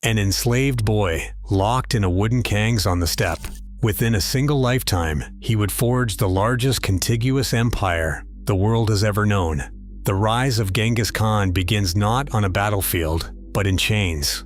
an enslaved boy locked in a wooden kangs on the steppe. Within a single lifetime, he would forge the largest contiguous empire the world has ever known. The rise of Genghis Khan begins not on a battlefield, but in chains.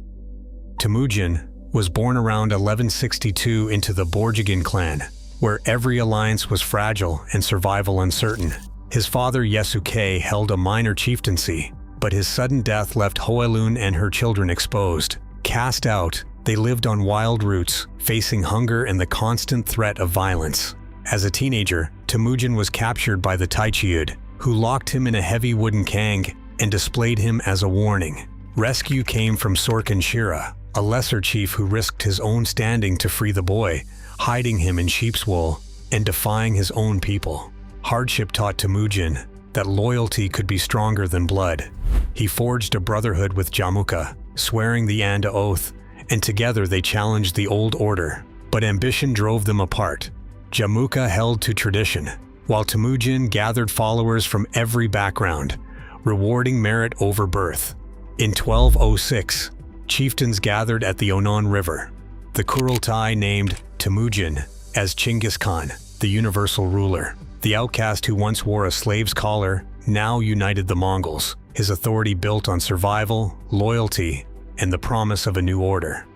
Temüjin was born around 1162 into the Borjigin clan, where every alliance was fragile and survival uncertain. His father Yasuke held a minor chieftaincy, but his sudden death left Hoelun and her children exposed. Cast out, they lived on wild routes, facing hunger and the constant threat of violence. As a teenager, Temüjin was captured by the Taichiyud, who locked him in a heavy wooden kang and displayed him as a warning. Rescue came from Sorkin Shira, a lesser chief who risked his own standing to free the boy, hiding him in sheep's wool and defying his own people. Hardship taught Temüjin that loyalty could be stronger than blood. He forged a brotherhood with Jamuka, swearing the Anda oath, and together they challenged the old order. But ambition drove them apart. Jamuka held to tradition, while Temüjin gathered followers from every background, rewarding merit over birth. In 1206, chieftains gathered at the Onon River. The Kurultai named Temüjin as Genghis Khan, the universal ruler. The outcast who once wore a slave's collar now united the Mongols, his authority built on survival, loyalty, and the promise of a new order.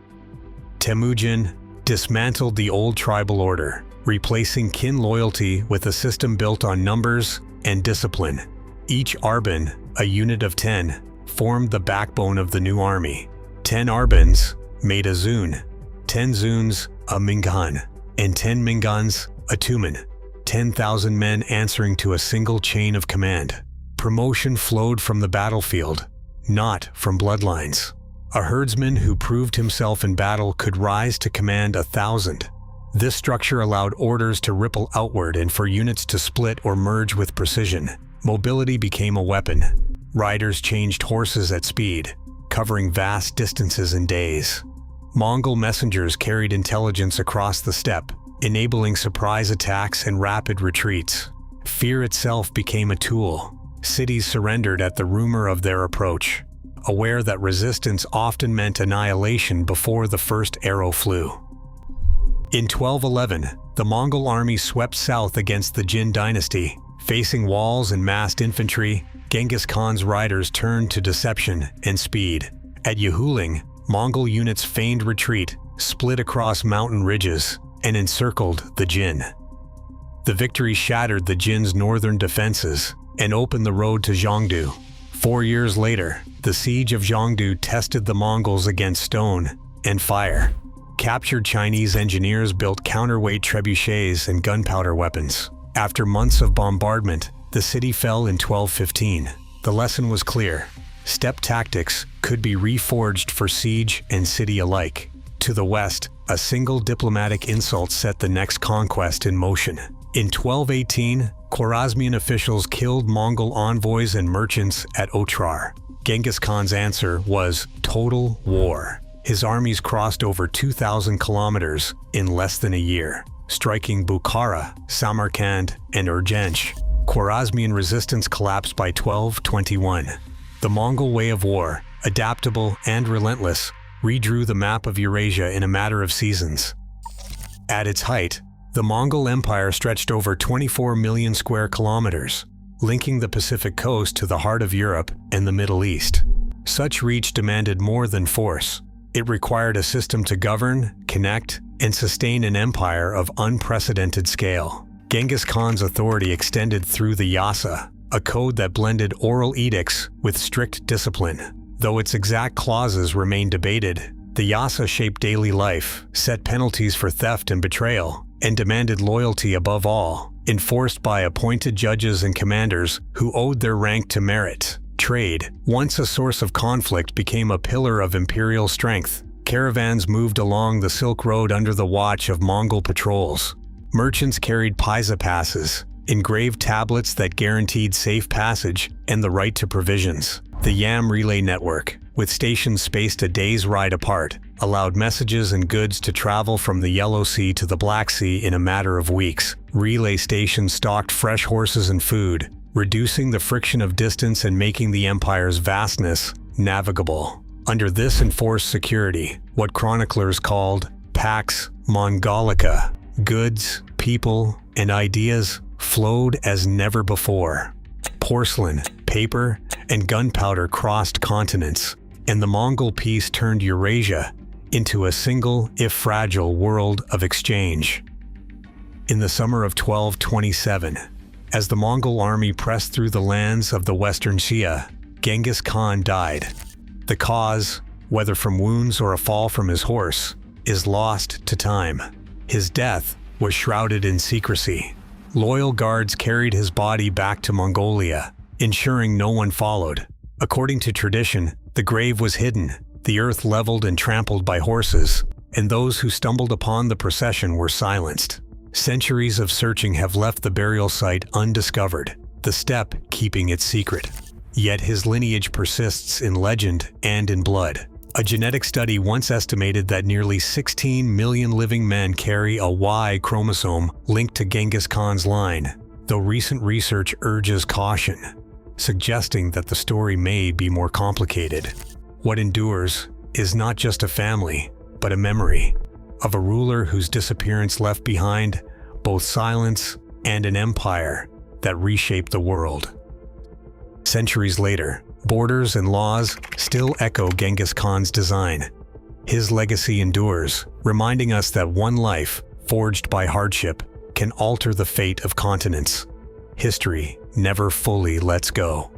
Temüjin dismantled the old tribal order, replacing kin loyalty with a system built on numbers and discipline. Each Arban, a unit of 10, formed the backbone of the new army. 10 Arbans made a Zun, 10 Zuns a Mingan, and 10 Mingans a Tumen. 10,000 men answering to a single chain of command. Promotion flowed from the battlefield, not from bloodlines. A herdsman who proved himself in battle could rise to command 1,000. This structure allowed orders to ripple outward and for units to split or merge with precision. Mobility became a weapon. Riders changed horses at speed, covering vast distances in days. Mongol messengers carried intelligence across the steppe, enabling surprise attacks and rapid retreats. Fear itself became a tool. Cities surrendered at the rumor of their approach, aware that resistance often meant annihilation before the first arrow flew. In 1211, the Mongol army swept south against the Jin dynasty. Facing walls and massed infantry, Genghis Khan's riders turned to deception and speed. At Yehuling, Mongol units feigned retreat, split across mountain ridges, and encircled the Jin. The victory shattered the Jin's northern defenses and opened the road to Zhongdu. 4 years later, the siege of Zhongdu tested the Mongols against stone and fire. Captured Chinese engineers built counterweight trebuchets and gunpowder weapons. After months of bombardment, the city fell in 1215. The lesson was clear. Steppe tactics could be reforged for siege and city alike. To the west, a single diplomatic insult set the next conquest in motion. In 1218, Khwarazmian officials killed Mongol envoys and merchants at Otrar. Genghis Khan's answer was total war. His armies crossed over 2,000 kilometers in less than a year, striking Bukhara, Samarkand, and Urgench. Khwarazmian resistance collapsed by 1221. The Mongol way of war, adaptable and relentless, redrew the map of Eurasia in a matter of seasons. At its height, the Mongol Empire stretched over 24 million square kilometers, linking the Pacific coast to the heart of Europe and the Middle East. Such reach demanded more than force. It required a system to govern, connect, and sustain an empire of unprecedented scale. Genghis Khan's authority extended through the Yasa, a code that blended oral edicts with strict discipline. Though its exact clauses remain debated, the Yasa shaped daily life, set penalties for theft and betrayal, and demanded loyalty above all, enforced by appointed judges and commanders who owed their rank to merit. Trade, once a source of conflict, became a pillar of imperial strength. Caravans moved along the Silk Road under the watch of Mongol patrols. Merchants carried paisa passes, engraved tablets that guaranteed safe passage and the right to provisions. The Yam relay network, with stations spaced a day's ride apart, allowed messages and goods to travel from the Yellow Sea to the Black Sea in a matter of weeks. Relay stations stocked fresh horses and food, reducing the friction of distance and making the empire's vastness navigable. Under this enforced security, what chroniclers called Pax Mongolica, goods, people, and ideas flowed as never before. Porcelain, paper, and gunpowder crossed continents, and the Mongol peace turned Eurasia into a single, if fragile, world of exchange. In the summer of 1227, as the Mongol army pressed through the lands of the Western Xia, Genghis Khan died. The cause, whether from wounds or a fall from his horse, is lost to time. His death was shrouded in secrecy. Loyal guards carried his body back to Mongolia, ensuring no one followed. According to tradition, the grave was hidden, the earth leveled and trampled by horses, and those who stumbled upon the procession were silenced. Centuries of searching have left the burial site undiscovered, the steppe keeping its secret. Yet his lineage persists in legend and in blood. A genetic study once estimated that nearly 16 million living men carry a Y chromosome linked to Genghis Khan's line, though recent research urges caution, suggesting that the story may be more complicated. What endures is not just a family, but a memory of a ruler whose disappearance left behind both silence and an empire that reshaped the world. Centuries later, borders and laws still echo Genghis Khan's design. His legacy endures, reminding us that one life, forged by hardship, can alter the fate of continents. History never fully lets go.